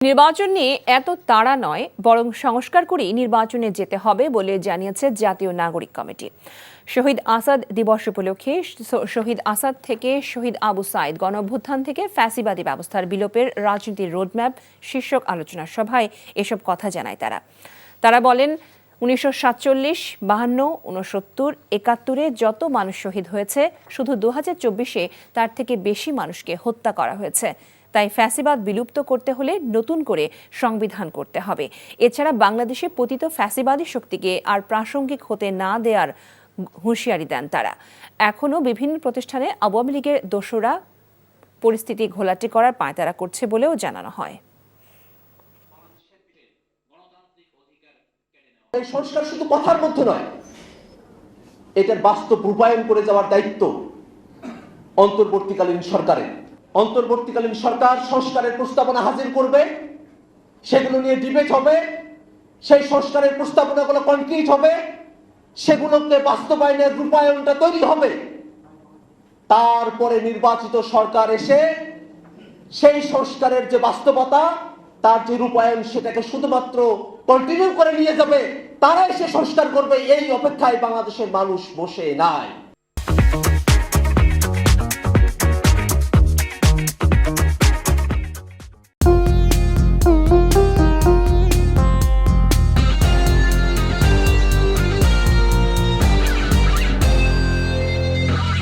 নির্বাচন নিয়ে এত তাড়া নয়, বরং সংস্কার করেই নির্বাচনে যেতে হবে বলে জানিয়েছে জাতীয় নাগরিক কমিটি। শহীদ আসাদ দিবস উপলক্ষে শহীদ আসাদ থেকে শহীদ আবু সাইদ, গণঅভ্যুত্থান থেকে ফ্যাসিবাদী ব্যবস্থার বিলোপের রাজনীতির রোডম্যাপ শীর্ষক আলোচনা সভায় এসব কথা জানায় তারা বলেন, 1947, 52, 69, 71-এ যত মানুষ শহীদ হয়েছে, শুধু 2024-এ তার থেকে বেশি মানুষকে হত্যা করা হয়েছে। তাই ফ্যাসিবাদ বিলুপ্ত করতে হলে নতুন করে সংবিধান করতে হবে। এছাড়া বাংলাদেশে পতিত ফ্যাসিবাদী শক্তিকে আর প্রাসঙ্গিক হতে না দেওয়ার হুঁশিয়ারি দেন তারা। এখনও বিভিন্ন প্রতিষ্ঠানে আওয়ামী লীগের দোসররা পরিস্থিতি ঘোলাটে করার পায়তারা করছে বলেও জানানো হয়। এই সংস্কার শুধু কথার মধ্যে নয়, এটার বাস্তব রূপায়ণ করে যাওয়ার দায়িত্ব অন্তর্বর্তীকালীন সরকারের। অন্তর্বর্তীকালীন সরকার সংস্কারের প্রস্তাবনা হাজির করবে, সেগুলো নিয়ে ডিবেট হবে, সেই সংস্কারের প্রস্তাবনাগুলো কনক্রিট হবে, সেগুলোকে বাস্তবায়নের রূপায়ণটা তৈরি হবে। তারপরে নির্বাচিত সরকার এসে সেই সংস্কারের যে বাস্তবতা, তার যে রূপায়ণ, সেটাকে শুধুমাত্র কন্টিনিউ করে নিয়ে যাবে। তারা এসে সংস্কার করবে, এই অপেক্ষায় বাংলাদেশের মানুষ বসে নাই।